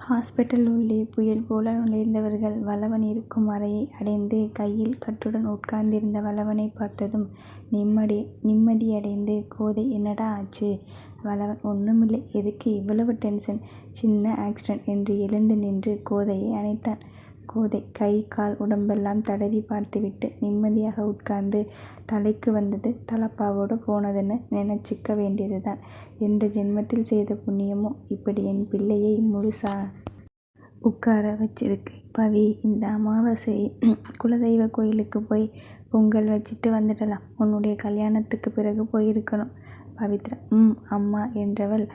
Hospital உள்ளே புயல் போல நுழைந்தவர்கள் வளவன் இருக்கும் அறையை அடைந்து கையில் கட்டுடன் உட்கார்ந்திருந்த வளவனை பார்த்ததும் நிம்மதியடைந்து, கோதை என்னடா ஆச்சு? வளவன் ஒண்ணுமில்லை, எதுக்கு இவ்வளவு டென்ஷன்? சின்ன ஆக்சிடென்ட் என்று எழுந்து நின்று கோதையை அணைத்தான். கோதை கை கால் உடம்பெல்லாம் தடவி பார்த்துவிட்டு நிம்மதியாக உட்கார்ந்து, தலைக்கு வந்தது தலப்பாவோடு போனதுன்னு நினைச்சிக்க வேண்டியதுதான். எந்த ஜென்மத்தில் செய்த புண்ணியமோ இப்படி என் பிள்ளையை முழுசா உட்கார வச்சிருக்கு. பவி, இந்த அமாவாசை குலதெய்வ கோயிலுக்கு போய் பொங்கல் வச்சுட்டு வந்துடலாம். உன்னுடைய கல்யாணத்துக்கு பிறகு போயிருக்கணும். பவித்ரா அம்மா என்றவள்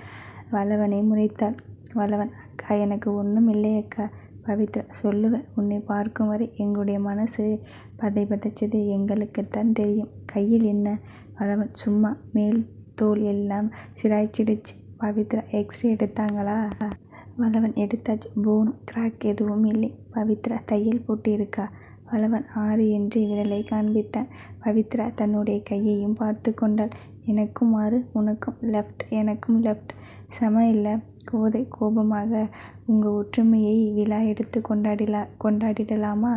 வளவனை முறைத்தாள். வளவன், அக்கா, எனக்கு ஒன்றும் இல்லையக்கா. பவித்ரா, சொல்லுவேன், உன்னை பார்க்கும் வரை எங்களுடைய மனசு பதைச்சது எங்களுக்குத்தான் தெரியும். கையில் என்ன? வளவன், சும்மா மேல் தோல் எல்லாம் சிராய்ச்சிடுச்சு. பவித்ரா, எக்ஸ்ரே எடுத்தாங்களா? வளவன், எடுத்தாச்சு. போன் கிராக் எதுவும் இல்லை. பவித்ரா, தையல் போட்டு இருக்கா? வளவன் 6 என்று விரலை காண்பித்தான். பவித்ரா தன்னுடைய கையையும் பார்த்து கொண்டாள். எனக்கும் 6, உனக்கும் லெஃப்ட், எனக்கும் லெஃப்ட். செம இல்லை? கோதை கோபமாக, உங்க ஒற்றுமையை விழா எடுத்து கொண்டாடிடலாமா?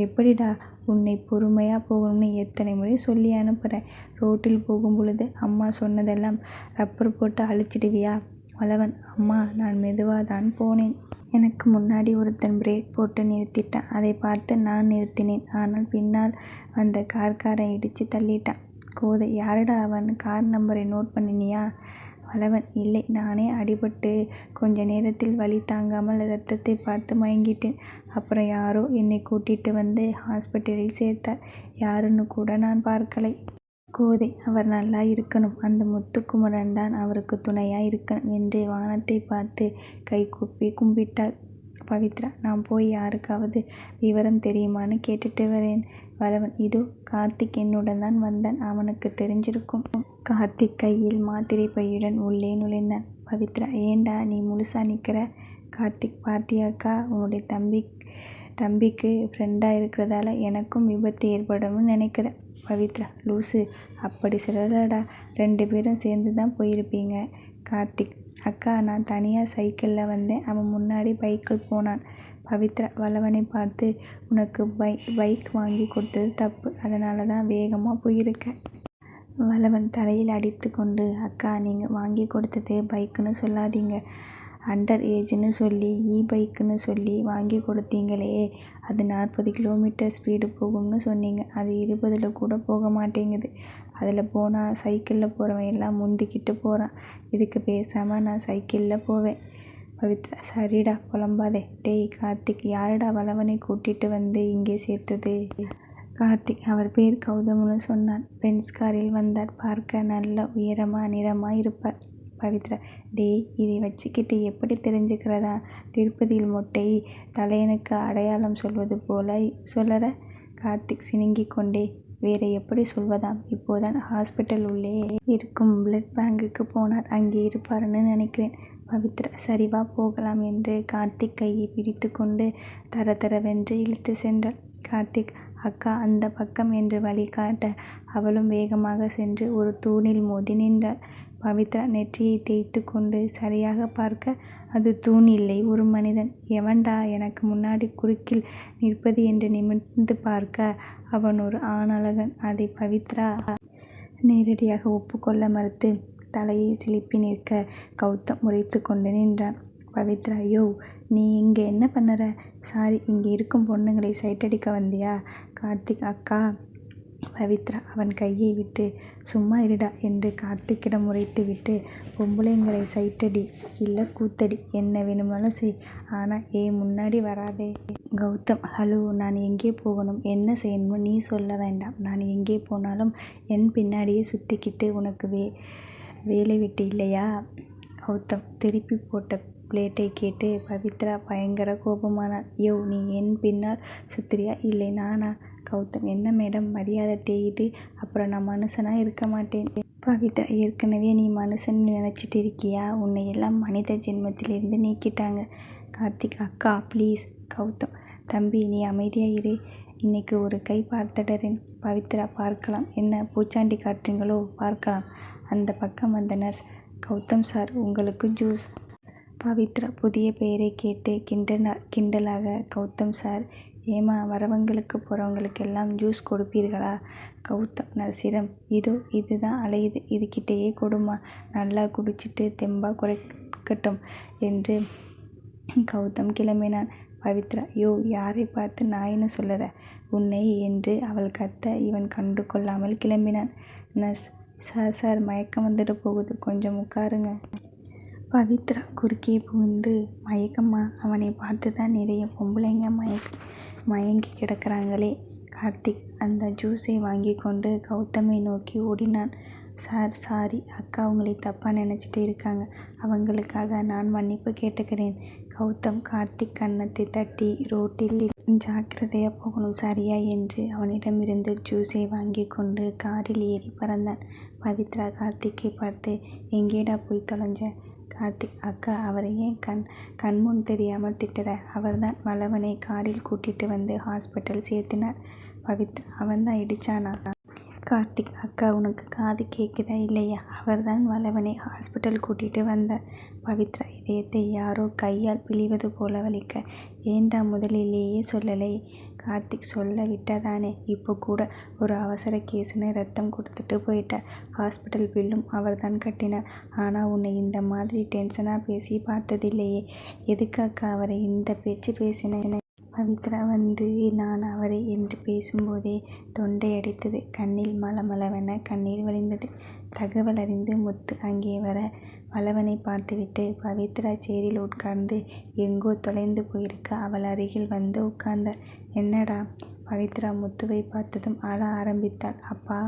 எப்படிடா? உன்னை பொறுமையாக போகணும்னு எத்தனை முறை சொல்லி அனுப்புகிறேன். ரோட்டில் போகும் பொழுது அம்மா சொன்னதெல்லாம் ரப்பர் போட்டு அழிச்சிடுவியா? வளவன், அம்மா, நான் மெதுவாக தான் போனேன். எனக்கு முன்னாடி ஒருத்தன் பிரேக் போட்டு நிறுத்திட்டான். அதை பார்த்து நான் நிறுத்தினேன். ஆனால் பின்னால் வந்த கார்காரன் இடித்து தள்ளிட்டான். கோதை, யாருடா அவன்? கார் நம்பரை நோட் பண்ணினியா? வளவன், இல்லை, நானே அடிபட்டு கொஞ்ச நேரத்தில் வலி தாங்காமல் இரத்தத்தை பார்த்து மயங்கிட்டேன். அப்புறம் யாரோ என்னை கூட்டிட்டு வந்து ஹாஸ்பிட்டலில் சேர்த்தார். யாருன்னு கூட நான் பார்க்கலை. கோதை, அவர் நல்லா இருக்கணும். அந்த முத்துக்குமரன் தான் அவருக்கு துணையாக இருக்கணும் என்று வானத்தை பார்த்து கைகூப்பி கும்பிட்டாள். பவித்ரா, நான் போய் யாருக்காவது விவரம் தெரியுமான்னு கேட்டுட்டு வரேன். வளவன், இதோ கார்த்திக் என்னுடன் தான் வந்தான், அவனுக்கு தெரிஞ்சிருக்கும். கார்த்திக் கையில் மாத்திரை பையுடன் உள்ளே நுழைந்தான். பவித்ரா, ஏண்டா நீ முழுசா நிற்கிற? கார்த்திக், பார்த்தியாக்கா, உன்னுடைய தம்பிக்கு ஃப்ரெண்டாக இருக்கிறதால எனக்கும் விபத்து ஏற்படும்னு நினைக்கிறேன். பவித்ரா, லூசு, அப்படி சொல்லலடா, 2 பேரும் சேர்ந்து தான் போயிருப்பீங்க. கார்த்திக், அக்கா, நான் தனியாக சைக்கிளில் வந்தேன், அவன் முன்னாடி பைக்கில் போனான். பவித்ரா வளவனை பார்த்து, உனக்கு பைக் வாங்கி கொடுத்தது தப்பு, அதனால தான் வேகமாக போயிருக்க. வளவன் தலையில் அடித்து கொண்டு, அக்கா, நீங்கள் வாங்கி கொடுத்தது பைக்குன்னு சொல்லாதீங்க, அண்டர் ஏஜ்னு சொல்லி பைக்குன்னு சொல்லி வாங்கி கொடுத்தீங்களே. அது 40 கிலோமீட்டர் ஸ்பீடு போகும்னு சொன்னீங்க. அது 20 கூட போக மாட்டேங்குது. அதில் போனால் சைக்கிளில் போகிறவன் எல்லாம் முந்திக்கிட்டு போகிறான். இதுக்கு பேசாமல் நான் சைக்கிளில் போவேன். பவித்ரா, சரிடா, புலம்பாதே. டேய் கார்த்திக், யாருடா வளவனை கூட்டிகிட்டு வந்து இங்கே சேர்த்தது? கார்த்திக், அவர் பேர் கௌதம்னு சொன்னான். பென்ஸ் காரில் வந்தார். பார்க்க நல்ல உயரமாக நிறமாக இருப்பார். பவித்ரா, டேய், இதை வச்சுக்கிட்டு எப்படி தெரிஞ்சுக்கிறதா? திருப்பதியில் மொட்டை தலையனுக்கு அடையாளம் சொல்வது போல சொல்லற? கார்த்திக் சினுங்கிக் கொண்டே, வேற எப்படி சொல்வதாம்? இப்போதான் ஹாஸ்பிட்டல் உள்ளே இருக்கும் பிளட் பேங்குக்கு போனார், அங்கே இருப்பாருன்னு நினைக்கிறேன். பவித்ரா, சரிவா போகலாம் என்று கார்த்திக் கையை பிடித்து கொண்டு தரதரவென்று இழுத்து சென்றாள். கார்த்திக், அக்கா, அந்த பக்கம் என்று வழிகாட்ட அவளும் வேகமாக சென்று ஒரு தூணில் மோதி நின்றாள். பவித்ரா நெற்றியை தேய்த்து கொண்டு சரியாக பார்க்க அது தூண் இல்லை, ஒரு மனிதன். எவன்டா எனக்கு முன்னாடி குறுக்கில் நிற்பது என்று நிமிர்ந்து பார்க்க அவன் ஒரு ஆணழகன். அதை பவித்ரா நேரடியாக ஒப்புக்கொள்ள மறுத்து தலையை சிலுப்பி நிற்க கௌதம் முறைத்து கொண்டு நின்றான். பவித்ரா, யோ, நீ இங்கே என்ன பண்ணுற? சாரி, இங்கே இருக்கும் பொண்ணுங்களை சைட்டடிக்க வந்தியா? கார்த்திக், அக்கா. பவித்ரா அவன் கையை விட்டு, சும்மா இருடா என்று கார்த்திக்கிடம் முறைத்து விட்டு, பொம்பளைங்களை சைட்டடி இல்லை கூத்தடி, என்ன வேணும்னாலும் செய், ஆனால் முன்னாடி வராதே. கௌதம், ஹலோ, நான் எங்கே போகணும், என்ன செய்யணும்னு நீ சொல்ல வேண்டாம். நான் எங்கே போனாலும் என் பின்னாடியே சுற்றிக்கிட்டு உனக்கு வேலை விட்டு இல்லையா? கௌதம் திருப்பி போட்ட பிளேட்டை கேட்டு பவித்ரா பயங்கர கோபமானாள். யோ, நீ என் பின்னால் சுத்திரியா இல்லை நானா? கௌதம், என்ன மேடம், மரியாதை தேயுது, அப்புறம் நான் மனுஷனாக இருக்க மாட்டேன். பவித்ரா, ஏற்கனவே நீ மனுஷன் நினச்சிட்டு இருக்கியா? உன்னை எல்லாம் மனித ஜென்மத்திலிருந்து நீக்கிட்டாங்க. கார்த்திக், அக்கா ப்ளீஸ். கௌதம், தம்பி, நீ அமைதியாக இரு, இன்னைக்கு ஒரு கை பார்த்துடுறேன். பவித்ரா, பார்க்கலாம். என்ன பூச்சாண்டி காட்டுறீங்களோ? பார்க்கலாம். அந்த பக்கம் வந்த நர்ஸ், கௌதம் சார், உங்களுக்கு ஜூஸ். பவித்ரா புதிய பெயரை கேட்டு கிண்டலாக கௌதம் சார், ஏமா வரவங்களுக்கு போகிறவங்களுக்கெல்லாம் ஜூஸ் கொடுப்பீர்களா? கௌதம் நர்ஸிடம், இதோ இதுதான் அலையுது, இதுகிட்டேயே கொடுமா, நல்லா குடிச்சிட்டு தெம்பா குறைக்கட்டும் என்று கௌதம் கிளம்பினான். பவித்ரா, யோ யாரை பார்த்து நாயின்னு சொல்லுற உன்னை என்று அவள் கத்த, இவன் கண்டு கொள்ளாமல் கிளம்பினான். நர்ஸ், சார் மயக்கம் வந்துட்டு போகுது, கொஞ்சம் உட்காருங்க. பவித்ரா குறுக்கே புகுந்து, மயக்கம்மா? அவனை பார்த்து தான் நிறைய பொம்பளைங்க மயங்கி கிடக்கிறாங்களே. கார்த்திக் அந்த ஜூஸை வாங்கி கொண்டு கௌதமை நோக்கி ஓடினான். சார் சாரி, அக்கா உங்களை தப்பாக நினச்சிட்டு இருக்காங்க, அவங்களுக்காக நான் மன்னிப்பு கேட்டுக்கிறேன். கௌதம் கார்த்திக் கன்னத்தை தட்டி, ரோட்டில் ஜாக்கிரதையாக போகணும் சரியா என்று அவனிடமிருந்து ஜூஸை வாங்கி கொண்டு காரில் ஏறி பறந்தான். பவித்ரா கார்த்திக்கை பார்த்து, எங்கேடா போய் தொலைஞ்ச? கார்த்திக், அக்கா அவரை ஏன் கண்முன் தெரியாமல் திட்டுற? அவர்தான் வளவனை காரில் கூட்டிட்டு வந்து ஹாஸ்பிட்டல் சேர்த்தினார். பவித்ரா, அவன்தான் இடிச்சானா? கார்த்திக், அக்கா உனக்கு காது கேட்குதா இல்லையா? அவர்தான் வளவனை ஹாஸ்பிட்டல் கூட்டிட்டு வந்தார். பவித்ரா இதயத்தை யாரோ கையால் பிழிவது போல வலிக்க, ஏண்டா முதலிலேயே சொல்லலை? கார்த்திக், சொல்ல விட்டாதானே, இப்போ கூட ஒரு அவசர கேஸ்னு ரத்தம் கொடுத்துட்டு போயிட்டார். ஹாஸ்பிட்டல் பில்லும் அவர்தான் கட்டினார். ஆனால் உன்னை இந்த மாதிரி டென்ஷனாக பேசி பார்த்ததில்லையே, எதுக்கு அக்கா அவரை இந்த பேச்சு பேசினேன்? பவித்ரா வந்து நான் அவரை என்று பேசும்போதே தொண்டை அடித்தது, கண்ணில் மளமளவென கண்ணீர் வழிந்தது. தகவல் அறிந்து முத்து அங்கே வர வளவனை பார்த்துவிட்டு பவித்ரா சேரில் உட்கார்ந்து எங்கோ தொலைந்து போயிருக்க அவள் அருகில் வந்து உட்கார்ந்தார். என்னடா? பவித்ரா முத்துவை பார்த்ததும் அழ ஆரம்பித்தாள். அப்பா.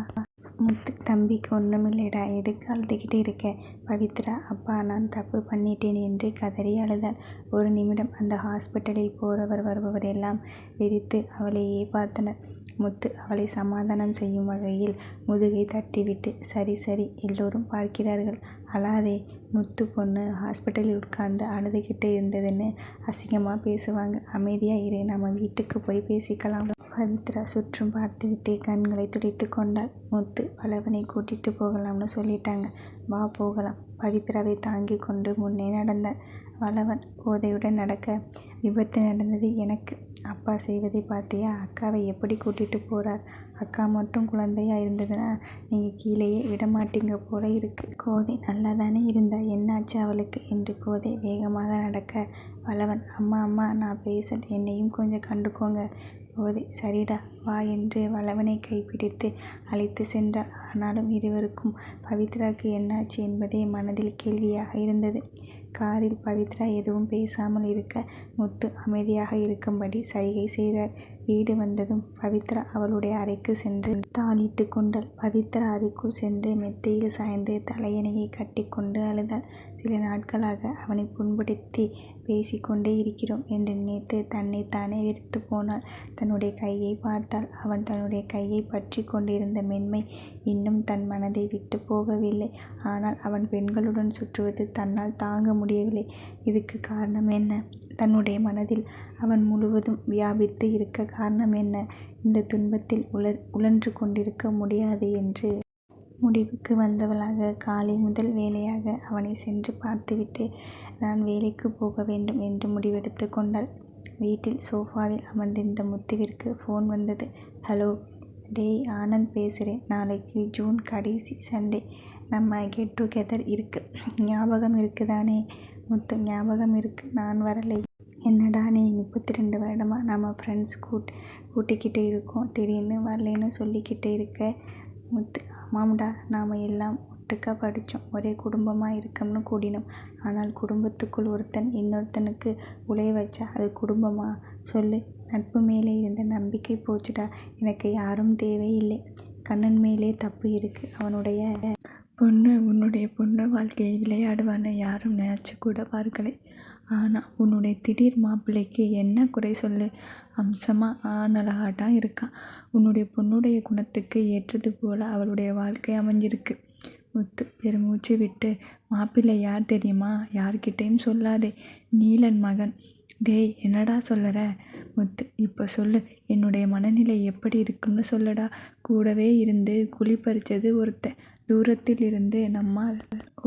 முத்து, தம்பிக்கு ஒன்றுமில்லைடா, எதுக்கு அழுதுகிட்டு இருக்க? பவித்ரா, அப்பா நான் தப்பு பண்ணிட்டேன் என்று கதறி அழுதாள். ஒரு நிமிடம் அந்த ஹாஸ்பிட்டலில் போறவர் வருபவர் எல்லாம் வெறித்து அவளையே பார்த்தனர். முத்து அவளை சமாதானம் செய்யும் வகையில் முதுகை தட்டிவிட்டு, சரி சரி, எல்லோரும் பார்க்கிறார்கள், அழாதே. முத்து பொண்ணு ஹாஸ்பிட்டலில் உட்கார்ந்து அழுதுகிட்டு இருந்ததுன்னு அசிங்கமாக பேசுவாங்க, அமைதியாக இரு, நம்ம வீட்டுக்கு போய் பேசிக்கலாம். பவித்ரா சுற்றும் பார்த்துவிட்டு கண்களை துடைத்து கொண்டாள். முத்து, வளவனை கூட்டிட்டு போகலாம்னு சொல்லிட்டாங்க, வா போகலாம். பவித்ராவை தாங்கி கொண்டு முன்னே நடந்தார். வளவன் கோதையுடன் நடக்க, விபத்து நடந்தது எனக்கு. அப்பா செய்வதை பார்த்தியா? அக்காவை எப்படி கூட்டிட்டு போறார்? அக்கா மட்டும் குழந்தையா இருந்ததுன்னா நீங்கள் கீழேயே விடமாட்டீங்க போல இருக்கு. கோதை நல்லா தானே இருந்தா, என்னாச்சு அவளுக்கு என்று கோதை வேகமாக நடக்க, வளவன், அம்மா அம்மா நான் பேச, என்னையும் கொஞ்சம் கண்டுக்கோங்க. கோதை, சரிடா வா என்று வளவனை கைப்பிடித்து அழைத்து சென்றார். ஆனாலும் இருவருக்கும் பவித்ராவுக்கு என்னாச்சு என்பதே மனதில் கேள்வியாக இருந்தது. காரில் பவித்ரா எதுவும் பேசாமல் இருக்க முத்து அமைதியாக இருக்கும்படி சைகை செய்தார். வீடு வந்ததும் பவித்ரா அவளுடைய அறைக்கு சென்று தாளிட்டு கொண்டாள். பவித்ரா அறைக்குள் சென்று மெத்தையில் சாய்ந்து தலையணையை கட்டி கொண்டு அழுதாள். சில நாட்களாக அவனை புண்படுத்தி பேசிக்கொண்டே இருக்கிறோம் என்று நினைத்து தன்னை தானே வெறுத்து போனாள். தன்னுடைய கையை பார்த்தாள். அவன் தன்னுடைய கையை பற்றி கொண்டிருந்த மென்மை இன்னும் தன் மனதை விட்டு போகவில்லை. ஆனால் அவன் பெண்களுடன் சுற்றுவது தன்னால் தாங்க முடியவில்லை. இதுக்கு காரணம் என்ன? தன்னுடைய மனதில் அவன் முழுவதும் வியாபித்து இருக்க காரணம் என்ன? இந்த துன்பத்தில் உழன்று கொண்டிருக்க முடியாது என்று முடிவுக்கு வந்தவளாக காலை முதல் வேலையாக அவனை சென்று பார்த்துவிட்டு நான் வேலைக்கு போக வேண்டும் என்று முடிவெடுத்து கொண்டாள். வீட்டில் சோஃபாவில் அமர்ந்திருந்த முத்துவிற்கு ஃபோன் வந்தது. ஹலோ, டேய் ஆனந்த் பேசுகிறேன். நாளைக்கு ஜூன் கடைசி சண்டே நம்ம கெட் டுகெதர் இருக்கு, ஞாபகம் இருக்குதானே? முத்து, ஞாபகம் இருக்கு, நான் வரலை. என்னடா நீ 32 வருடமாக நம்ம ஃப்ரெண்ட்ஸ் கூட்டிக்கிட்டு இருக்கோம், திடீர்னு வரலைன்னு சொல்லிக்கிட்டு இருக்க? முத்து, ஆமாம்டா, நாம் எல்லாம் ஒட்டுக்கா படித்தோம், ஒரே குடும்பமாக இருக்கோம்னு கூடினோம். ஆனால் குடும்பத்துக்குள் ஒருத்தன் இன்னொருத்தனுக்கு உலைய வச்சா அது குடும்பமா சொல்லு? நட்பு மேலே இருந்த நம்பிக்கை போச்சுடா. எனக்கு யாரும் தேவையில்லை. கண்ணன் மேலே தப்பு இருக்கு. அவனுடைய பொண்ணு உன்னுடைய பொண்ணு வாழ்க்கையை விளையாடுவான்னு யாரும் நினச்சி கூட பார்க்கலை. ஆனால் உன்னுடைய திடீர் மாப்பிள்ளைக்கு என்ன குறை சொல்லு? அம்சமாக ஆனழகாட்டாக இருக்கான். உன்னுடைய பொண்ணுடைய குணத்துக்கு ஏற்றது போல் அவளுடைய வாழ்க்கை அமைஞ்சிருக்கு. முத்து பெருமூச்சு விட்டு, மாப்பிள்ளை யார் தெரியுமா? யார்கிட்டையும் சொல்லாதே, நீலன் மகன். டேய் என்னடா சொல்லுற? முத்து, இப்போ சொல்லு, என்னுடைய மனநிலை எப்படி இருக்குன்னு சொல்லுடா. கூடவே இருந்து குழி பறித்தது ஒருத்தன், தூரத்தில் இருந்து நம்மால்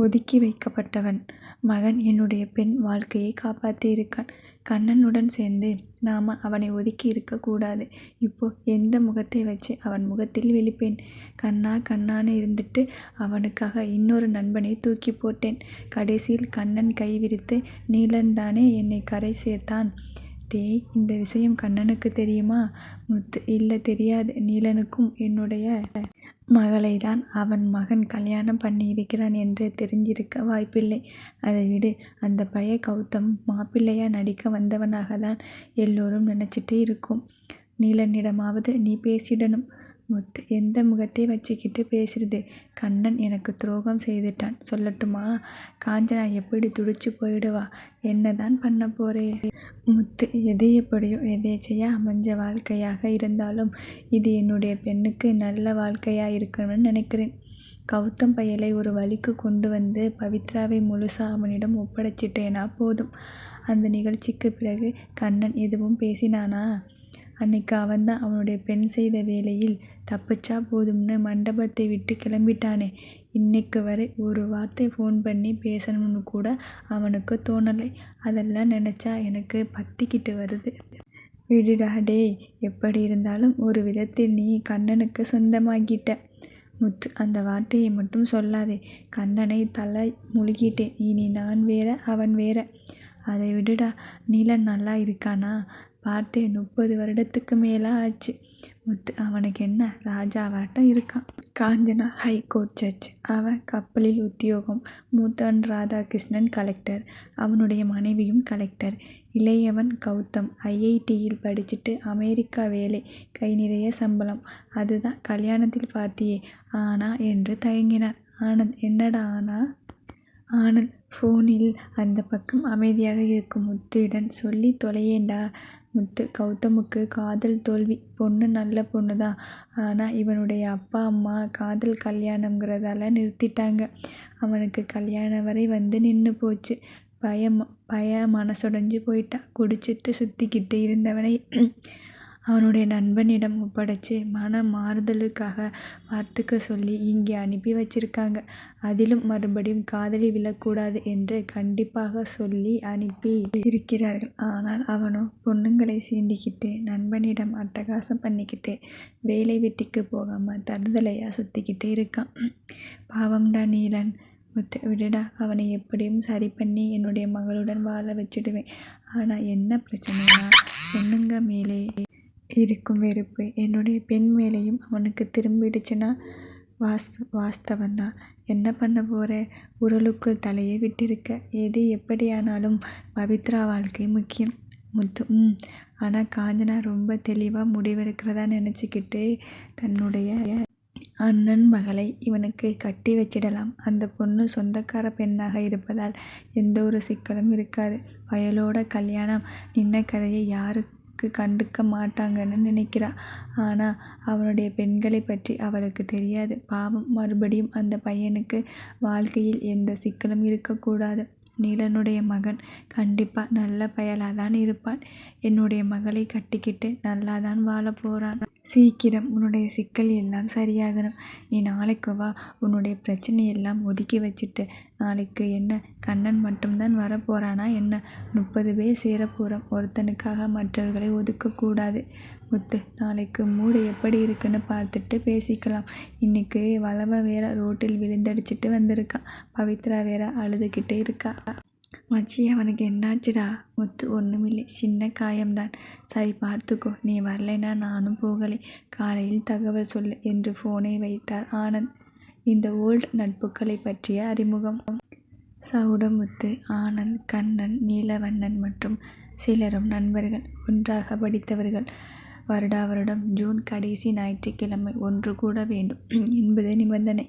ஒதுக்கி வைக்கப்பட்டவன், மகன் என்னுடைய பெண் வாழ்க்கையை காப்பாற்றி இருக்கான். கண்ணனுடன் சேர்ந்து நாம் அவனை ஒதுக்கி இருக்கக்கூடாது. இப்போ எந்த முகத்தை வச்சு அவன் முகத்தில் விழிப்பேன்? கண்ணா கண்ணான்னு இருந்துட்டு அவனுக்காக இன்னொரு நண்பனை தூக்கி போட்டேன். கடைசியில் கண்ணன் கை விரித்து நீலன் தானே என்னை கரை சேர்த்தான். டேய், இந்த விஷயம் கண்ணனுக்கு தெரியுமா? முத்து: இல்லை, தெரியாது. நீலனுக்கும் என்னுடைய மகளை தான் அவன் மகன் கல்யாணம் பண்ணி இருக்கிறான் என்று தெரிஞ்சிருக்க வாய்ப்பில்லை. அதை விடு. அந்த பைய கௌதம் மாப்பிள்ளையா நடிக்க வந்தவனாக தான் எல்லோரும் நினச்சிட்டு இருக்கோம். நீலனிடமாவது நீ பேசிடணும். முத்து: எந்த முகத்தை வச்சுக்கிட்டு பேசுறது? கண்ணன் எனக்கு துரோகம் செய்துட்டான். சொல்லட்டுமா? காஞ்சனா எப்படி துடிச்சு போயிடுவா. என்னதான் பண்ண போறே? முத்து: எது எப்படியோ எதேச்சையா அமைஞ்ச வாழ்க்கையாக இருந்தாலும் இது என்னுடைய பெண்ணுக்கு நல்ல வாழ்க்கையா இருக்கணும்னு நினைக்கிறேன். கௌதம் பயலை ஒரு வழிக்கு கொண்டு வந்து பவித்ராவை முழுசா அவனிடம் ஒப்படைச்சிட்டேனா போதும். அந்த நிகழ்ச்சிக்கு பிறகு கண்ணன் எதுவும் பேசினானா? அன்னைக்கு அவன்தான் அவனுடைய பெண் செய்த வேலையில் தப்பிச்சா போதும்னு மண்டபத்தை விட்டு கிளம்பிட்டானே. இன்னைக்கு வரை ஒரு வார்த்தை ஃபோன் பண்ணி பேசணும்னு கூட அவனுக்கு தோணலை. அதெல்லாம் நினச்சா எனக்கு பத்திக்கிட்டு வருது. விடுடா டேய். எப்படி இருந்தாலும் ஒரு விதத்தில் நீ கண்ணனுக்கு சொந்தமாகிட்ட. முத்து: அந்த வார்த்தையை மட்டும் சொல்லாதே. கண்ணனை தலை முழுகிட்டேன். இனி நான் வேற, அவன் வேற. அதை விடுடா. நீலன் நல்லா இருக்கானா? பார்த்தே 30 வருடத்துக்கு மேலே ஆச்சு. முத்து: அவனுக்கு என்ன, ராஜாவாட்டம் இருக்கான். Kanchana high court judge. அவன் கப்பலில் உத்தியோகம். மூத்தவன் ராதாகிருஷ்ணன் கலெக்டர். அவனுடைய மனைவியும் கலெக்டர். இளையவன் கௌதம் IITயில் படிச்சுட்டு அமெரிக்கா வேலை. கை நிறைய சம்பளம். அதுதான் கல்யாணத்தில் பார்த்தியே ஆனா என்று தயங்கினார். ஆனந்த்: என்னடா ஆனா? ஆனந்த் ஃபோனில் அந்த பக்கம் அமைதியாக இருக்கும் முத்துவிடம் சொல்லி தொலையேண்டா. முத்து: கௌதமுக்கு காதல் தோல்வி. பொண்ணு நல்ல பொண்ணு தான். ஆனால் இவனுடைய அப்பா அம்மா காதல் கல்யாணங்கிறதால நிறுத்திட்டாங்க. அவனுக்கு கல்யாணம் வரை வந்து நின்று போச்சு. பய மனசுடைஞ்சு போயிட்டான். குடிச்சிட்டு சுற்றிக்கிட்டு இருந்தவனை அவனுடைய நண்பனிடம் ஒப்படைச்சு மன மாறுதலுக்காக பார்த்துக்க சொல்லி இங்கே அனுப்பி வச்சிருக்காங்க. அதிலும் மறுபடியும் காதலி விழக்கூடாது என்று கண்டிப்பாக சொல்லி அனுப்பி இருக்கிறார்கள். ஆனால் அவனோ பொண்ணுங்களை சீண்டிக்கிட்டு நண்பனிடம் அட்டகாசம் பண்ணிக்கிட்டு வேலை வெட்டிக்கு போகாமல் தருதலையா சுற்றிக்கிட்டு இருக்கான். பாவம்டா நீலன். முத்து: விடுடா. அவனை எப்படியும் சரி பண்ணி என்னுடைய மகளுடன் வாழ வச்சிடுவேன். ஆனால் என்ன பிரச்சனைனா, பொண்ணுங்க மேலே இருக்கும் வெறுப்பு என்னுடைய பெண் மேலேயும் அவனுக்கு திரும்பிடுச்சுன்னா வாஸ்தவந்தான். என்ன பண்ண போற? உரலுக்குள் தலையை விட்டிருக்க. எது எப்படியானாலும் பவித்ரா வாழ்க்கை முக்கியம். முத்து: ஆனால் காஞ்சனா ரொம்ப தெளிவாக முடிவெடுக்கிறதா நினச்சிக்கிட்டு தன்னுடைய அண்ணன் மகளை இவனுக்கு கட்டி வச்சிடலாம். அந்த பொண்ணு சொந்தக்கார பெண்ணாக இருப்பதால் எந்த ஒரு சிக்கலும் இருக்காது. பயலோட கல்யாணம் நின்ன கதையை யாருக்கு கண்டுக்க மாட்டாங்கன்னு நினைக்கிறா. ஆனால் அவனுடைய பெண்களை பற்றி அவளுக்கு தெரியாது. பாவம். மறுபடியும் அந்த பையனுக்கு வாழ்க்கையில் எந்த சிக்கலும் இருக்கக்கூடாது. நீலனுடைய மகன் கண்டிப்பாக நல்ல பயலாதான் இருப்பான். என்னுடைய மகளை கட்டிக்கிட்டு நல்லாதான் வாழ போகிறான். சீக்கிரம் உன்னுடைய சிக்கல் எல்லாம் சரியாகணும். நீ நாளைக்கு வா. உன்னுடைய பிரச்சனையெல்லாம் ஒதுக்கி வச்சுட்டு. நாளைக்கு என்ன கண்ணன் மட்டும்தான் வரப்போகிறானா என்ன? 30 பேர் சேரப்போகிறோம். ஒருத்தனுக்காக மற்றவர்களை ஒதுக்கக்கூடாது. முத்து: நாளைக்கு மூடு எப்படி இருக்குன்னு பார்த்துட்டு பேசிக்கலாம். இன்னைக்கு வளவ வேற ரோட்டில் விழுந்தடிச்சிட்டு வந்திருக்கான். பவித்ரா வேற அழுதுகிட்டே இருக்கா. மச்சி, அவனுக்கு என்னாச்சுடா? முத்து: ஒன்றுமில்லை, சின்ன காயம்தான். சரி, பார்த்துக்கோ. நீ வரலைன்னா நானும் போகலை. காலையில் தகவல் சொல்லு என்று ஃபோனை வைத்தார் ஆனந்த். இந்த ஓல்ட் நட்புகளை பற்றிய அறிமுகம். சவுடமுத்து, ஆனந்த், கண்ணன், நீலவண்ணன் மற்றும் சிலரும் நண்பர்கள். ஒன்றாக படித்தவர்கள். வருடாவருடம் ஜூன் கடைசி ஞாயிற்றுக்கிழமை ஒன்று கூட வேண்டும் என்பது நிபந்தனை.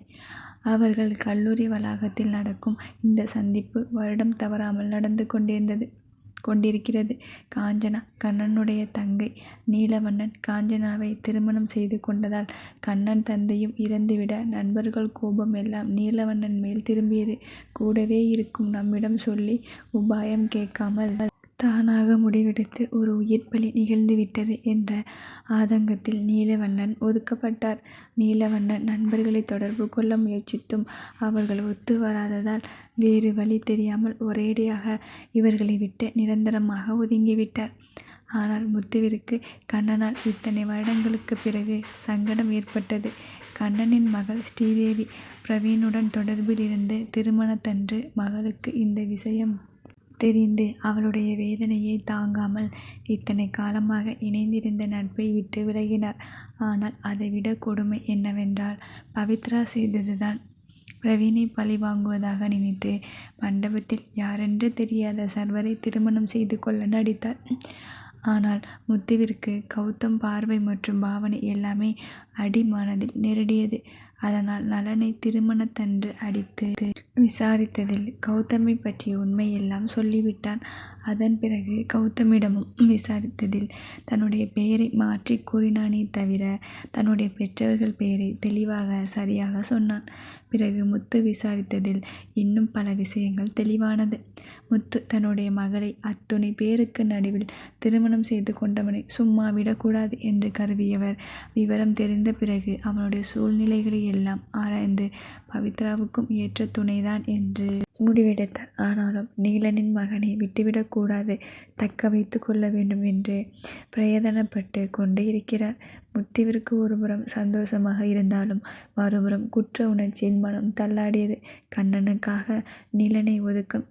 அவர்கள் கல்லூரி வளாகத்தில் நடக்கும் இந்த சந்திப்பு வருடம் தவறாமல் நடந்து கொண்டிருக்கிறது. காஞ்சனா கண்ணனுடைய தங்கை. நீலவண்ணன் காஞ்சனாவை திருமணம் செய்து கொண்டதால் கண்ணன் தந்தையும் இறந்துவிட நண்பர்கள் கோபம் எல்லாம் நீலவண்ணன் மேல் திரும்பியது. கூடவே இருக்கும் நம்மிடம் சொல்லி உபாயம் கேட்காமல் தானாக முடிவெடுத்து ஒரு உயிர் பலி நிகழ்ந்துவிட்டது என்ற ஆதங்கத்தில் நீலவண்ணன் ஒதுக்கப்பட்டார். நீலவண்ணன் நண்பர்களை தொடர்பு கொள்ள முயற்சித்தும் அவர்கள் ஒத்து வராததால் வேறு வழி தெரியாமல் ஒரேடியாக இவர்களை விட்டு நிரந்தரமாக ஒதுங்கிவிட்டார். ஆனால் முத்துவிற்கு கண்ணனால் இத்தனை வருடங்களுக்கு பிறகு சங்கடம் ஏற்பட்டது. கண்ணனின் மகள் ஸ்ரீதேவி பிரவீனுடன் தொடர்பில் இருந்து திருமணத்தன்று மகளுக்கு இந்த விஷயம் தெரிந்து அவளுடைய வேதனையை தாங்காமல் இத்தனை காலமாக இணைந்திருந்த நட்பை விட்டு விலகினார். ஆனால் அதைவிட கொடுமை என்னவென்றால் பவித்ரா செய்ததுதான். பிரவீனை பழி வாங்குவதாக நினைத்து மண்டபத்தில் யாரென்று தெரியாத சர்வரை திருமணம் செய்து கொள்ள நடித்தார். ஆனால் முத்துவிற்கு கௌதம் பார்வை மற்றும் பாவனை எல்லாமே அடி மனதில் நெருடியது. அதனால் நலனை திருமணத்தன்று அடித்து விசாரித்ததில் கௌதமை பற்றிய உண்மை எல்லாம் சொல்லிவிட்டான். அதன் பிறகு கௌதமிடமும் விசாரித்ததில் தன்னுடைய பெயரை மாற்றி கூறினானே தவிர தன்னுடைய பெற்றவர்கள் பெயரை தெளிவாக சரியாக சொன்னான். பிறகு முத்து விசாரித்ததில் இன்னும் பல விஷயங்கள் தெளிவானது. முத்து தன்னுடைய மகளை அத்துணை பேருக்கு நடுவில் திருமணம் செய்து கொண்டவனை சும்மா விடக்கூடாது என்று கருதியவர் விவரம் தெரிந்த பிறகு அவனுடைய சூழ்நிலைகளை எல்லாம் ஆராய்ந்து பவித்ராவுக்கும் ஏற்ற துணைதான் என்று முடிவெடுத்தார். ஆனாலும் நீலனின் மகனை விட்டுவிடக்கூடாது, தக்க வைத்து கொள்ள வேண்டும் என்று பிரயத்தனப்பட்டு கொண்டு இருக்கிறார். முத்துவிற்கு ஒருபுறம் சந்தோஷமாக இருந்தாலும் மறுபுறம் குற்ற உணர்ச்சியின் மனம் தள்ளாடியது. கண்ணனுக்காக நீலனை ஒதுக்கம்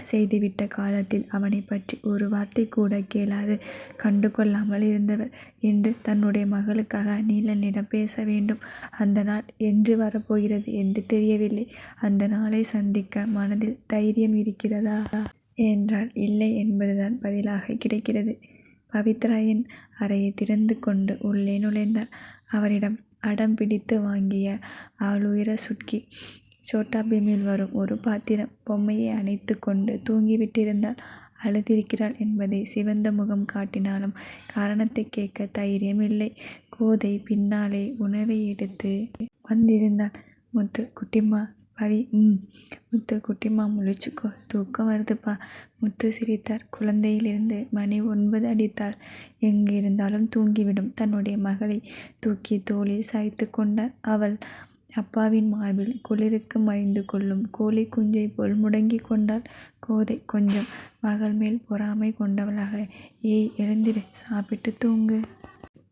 செய்துவிட்ட காலத்தில் அவனை பற்றி ஒரு வார்த்தை கூட கேளாது கண்டு கொள்ளாமல் இருந்தவர் என்று தன்னுடைய மகளுக்காக நீலனிடம் பேச வேண்டும். அந்த நாள் என்று வரப்போகிறது என்று தெரியவில்லை. அந்த நாளை சந்திக்க மனதில் தைரியம் இருக்கிறதா என்றால் இல்லை என்பதுதான் பதிலாக கிடைக்கிறது. பவித்ராயின் அறையை திறந்து கொண்டு உள்ளே நுழைந்தார். அவரிடம் அடம் பிடித்து வாங்கிய ஆளுயர சுட்கி சோட்டா பீமில் வரும் ஒரு பாத்திரம் பொம்மையை அணைத்து கொண்டு தூங்கிவிட்டிருந்தாள். அழுதிருக்கிறாள் என்பதை சிவந்த முகம் காட்டினாலும் காரணத்தை கேட்க தைரியம் இல்லை. கோதை பின்னாலே உணவை எடுத்து வந்திருந்தாள். முத்து குட்டிம்மா பவி முத்து குட்டிம்மா முழிச்சுக்கோ, தூக்கம் வருதுப்பா. முத்து சிரித்தார். குழந்தையிலிருந்து மணி 9 அடித்தால் எங்கு இருந்தாலும் தூங்கிவிடும். தன்னுடைய மகளை தூக்கி தோளில் சாய்த்து கொண்டார். அவள் அப்பாவின் மார்பில் குளிருக்கு மறைந்து கொள்ளும் கோழி குஞ்சை போல் முடங்கி கொண்டாள். கோதை கொஞ்சம் மகள் மேல் பொறாமை கொண்டவளாக, ஏய் எழுந்திரு, சாப்பிட்டு தூங்கு.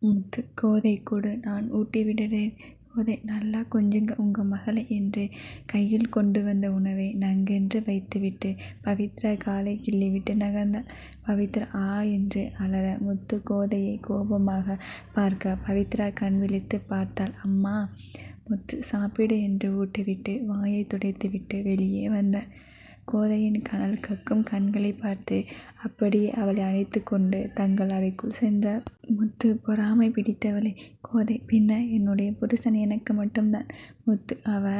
முத்து கோதை கொடு, நான் ஊட்டி விடுறேன். கோதை நல்லா கொஞ்சுங்க உங்க மகளை என்று கையில் கொண்டு வந்த உணவை நங்கென்று வைத்துவிட்டு பவித்ரா காலை கிள்ளிவிட்டு நகர்ந்தாள். பவித்ரா ஆ என்று அலற முத்து கோதையை கோபமாக பார்க்க பவித்ரா கண் விழித்து பார்த்தாள். அம்மா. முத்து சாப்பிடு என்று ஊட்டிவிட்டு வாயை துடைத்துவிட்டு வெளியே வந்தார். கோதையின் கனல் கக்கும் கண்களை பார்த்து அப்படியே அவளை அழைத்து கொண்டு தங்கள் அறைக்குள் சென்றார். முத்து பொறாமை பிடித்தவளை. கோதை பின்ன என்னுடைய புருஷன் எனக்கு மட்டும்தான். முத்து அவ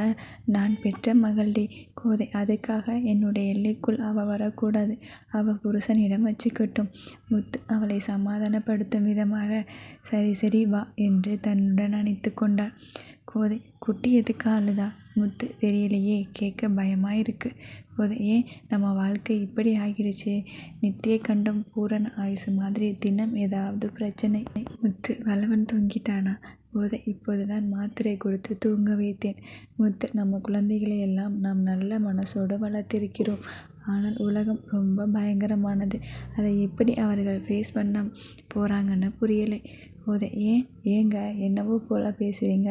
நான் பெற்ற மகள்டி. கோதை அதுக்காக என்னுடைய எல்லைக்குள் அவ வரக்கூடாது, அவ புருஷனிடம் வச்சுக்கட்டும். முத்து அவளை சமாதானப்படுத்தும் விதமாக சரி சரி வா என்று தன்னுடன் அணைத்து கொண்டார். கோதை குட்டி எதுக்கு அழுதா? முத்து தெரியலையே, கேட்க பயமாயிருக்கு. கோதை ஏன் நம்ம வாழ்க்கை இப்படி ஆகிடுச்சு? நித்திய கண்டம் பூரண ஆயுசு மாதிரி தினம் ஏதாவது பிரச்சனை. முத்து வல்லவன் தூங்கிட்டானா? கோதை இப்போதுதான் மாத்திரை கொடுத்து தூங்க வைத்தேன். முத்து நம்ம குழந்தைகளை எல்லாம் நாம் நல்ல மனசோடு வளர்த்திருக்கிறோம். ஆனால் உலகம் ரொம்ப பயங்கரமானது. அதை எப்படி அவர்கள் ஃபேஸ் பண்ண போகிறாங்கன்னு புரியலை. கோதை ஏங்க என்னவோ போல பேசுகிறீங்க?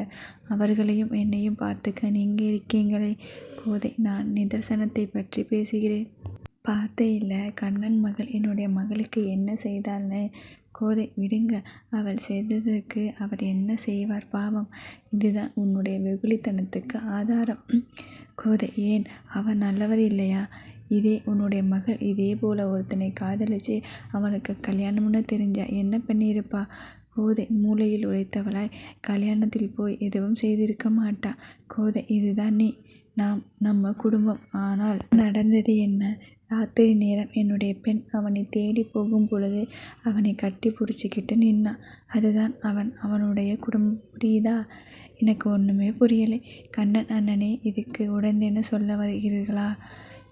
அவர்களையும் என்னையும் பார்த்துக்க நீங்கள் இருக்கீங்களே. கோதை நான் நிதர்சனத்தை பற்றி பேசுகிறேன். பார்த்தே இல்லை கண்ணன் மகள் என்னுடைய மகளுக்கு என்ன செய்தாள்னு. கோதை விடுங்க, அவள் செய்ததுக்கு அவர் என்ன செய்வார் பாவம். இதுதான் உன்னுடைய வெகுளித்தனத்துக்கு ஆதாரம். கோதை ஏன் அவர் நல்லவர் இல்லையா? இதே உன்னுடைய மகள் இதே போல் ஒருத்தனை காதலிச்சு அவனுக்கு கல்யாணம்னு தெரிஞ்சா என்ன பண்ணியிருப்பா? கோதை மூளையில் உழைத்தவளாய் கல்யாணத்தில் போய் எதுவும் செய்திருக்க மாட்டா. கோதை இதுதான் நீ, நம்ம குடும்பம். ஆனால் நடந்தது என்ன? ராத்திரி நேரம் என்னுடைய பெண் அவனை தேடி போகும் பொழுது அவனை கட்டி பிடிச்சிக்கிட்டு நின்னான். அதுதான் அவனுடைய குடும்பம். புரியுதா? எனக்கு ஒன்றுமே புரியலை. கண்ணன் அண்ணனே இதுக்கு உடனேன்னு சொல்ல வருகிறீர்களா?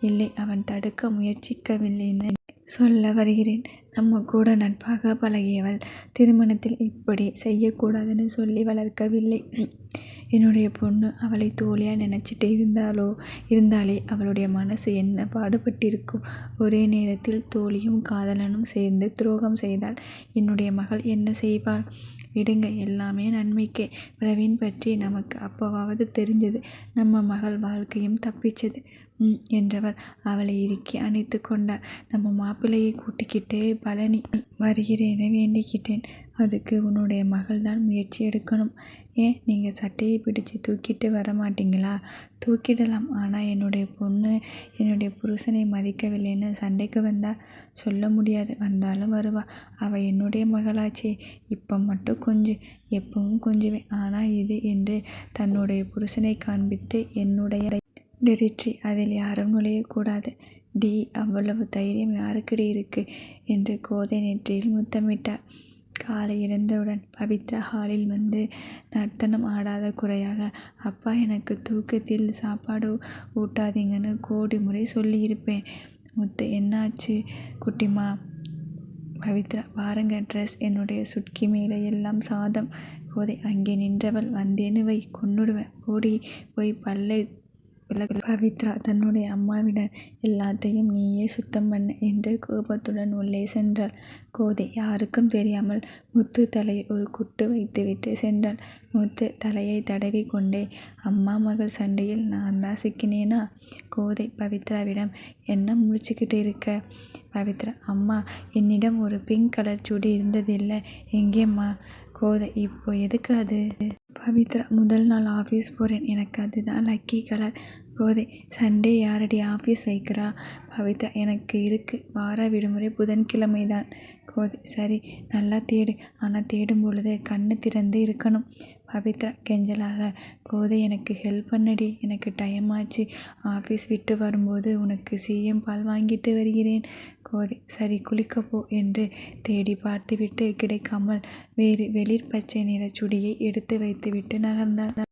இல்லை, அவன் தடுக்க முயற்சிக்கவில்லைன்னு சொல்ல வருகிறேன். நம்ம கூட நட்பாக பழகியவள் திருமணத்தில் இப்படி செய்யக்கூடாதுன்னு சொல்லி வளர்க்கவில்லை. என்னுடைய பொண்ணு அவளை தோழியா நினச்சிட்டு இருந்தாலே அவளுடைய மனசு என்ன பாடுபட்டிருக்கும். ஒரே நேரத்தில் தோழியும் காதலனும் சேர்ந்து துரோகம் செய்தால் என்னுடைய மகள் என்ன செய்வாள்? விடுங்க, எல்லாமே நன்மைக்கே. பிரவீன் பற்றி நமக்கு அப்போவாவது தெரிஞ்சது. நம்ம மகள் வாழ்க்கையும் தப்பிச்சது என்றவர் அவளை இறுக்கி அணைத்து கொண்டார். நம்ம மாப்பிள்ளையை கூட்டிக்கிட்டு பழனி வருகிறேன்னு வேண்டிக்கிட்டேன். அதுக்கு உன்னுடைய மகள் தான் முயற்சி எடுக்கணும். ஏன் நீங்கள் சட்டையை பிடிச்சு தூக்கிட்டு வர மாட்டீங்களா? தூக்கிடலாம். ஆனால் என்னுடைய பொண்ணு என்னுடைய புருஷனை மதிக்கவில்லைன்னு சண்டைக்கு வந்தா? சொல்ல முடியாது. வந்தாலும் வருவா. அவள் என்னுடைய மகளாச்சே. இப்போ மட்டும் கொஞ்சம் எப்பவும் கொஞ்சுவேன். ஆனால் இது என்று தன்னுடைய புருஷனை காண்பித்து என்னுடைய டெரிட்டரி, அதில் யாரும் நுழையக்கூடாது. டி, அவ்வளவு தைரியம் யாருக்கிட இருக்கு என்று கோதை நெற்றியில் முத்தமிட்டார். காலை எழுந்தவுடன் பவித்ரா ஹாலில் வந்து நர்த்தனம் ஆடாத குறையாக, அப்பா எனக்கு தூக்கத்தில் சாப்பாடு ஊட்டாதீங்கன்னு கோடி முறை சொல்லியிருப்பேன். முத்து, என்னாச்சு குட்டிமா? பவித்ரா, பாருங்க ட்ரெஸ், என்னுடைய சுட்கி மேலே எல்லாம் சாதம். கோதை, அங்கே நின்றவள் வந்தேன்னு வை, கொன்னுடுவேன். போடி, போய் பல்லை விளக்கு. பவித்ரா தன்னுடைய அம்மாவிடம், எல்லாத்தையும் நீயே சுத்தம் பண்ண என்று கோபத்துடன் உள்ளே சென்றாள். கோதை யாருக்கும் தெரியாமல் முத்து தலையில் ஒரு குட்டு வைத்துவிட்டு சென்றாள். முத்து தலையை தடவி கொண்டே, அம்மா மகள் சண்டையில் நான் தான் சிக்கினேனா? கோதை பவித்ராவிடம், என்ன முடிச்சுக்கிட்டு இருக்க? பவித்ரா, அம்மா, என்னிடம் ஒரு பிங்க் கலர் சுடி இருந்ததில்லை, எங்கேம்மா? கோதை, இப்போ எதுக்கு அது? பவித்ரா, முதல் நாள் ஆஃபீஸ் போகிறேன், எனக்கு அதுதான் லக்கி கலர். கோதை, சண்டே யாரடி ஆஃபீஸ் வைக்கிறா? பவித்ரா, எனக்கு இருக்குது, வார விடுமுறை புதன்கிழமை தான். கோதை, சரி, நல்லா தேடு. ஆனால் தேடும் பொழுது கண்ணு திறந்து இருக்கணும். பவித்ரா கெஞ்சலாக, கோதை எனக்கு ஹெல்ப் பண்ணடி, எனக்கு டைம் ஆச்சு. ஆஃபீஸ் விட்டு வரும்போது உனக்கு சிஎம் பால் வாங்கிட்டு வருகிறேன். கோதை, சரி, குளிக்கப்போ என்று தேடி பார்த்துவிட்டு கிடைக்காமல் வேறு வெளிர் பச்சை நிற சுடியை எடுத்து வைத்துவிட்டு நகர்ந்தார்.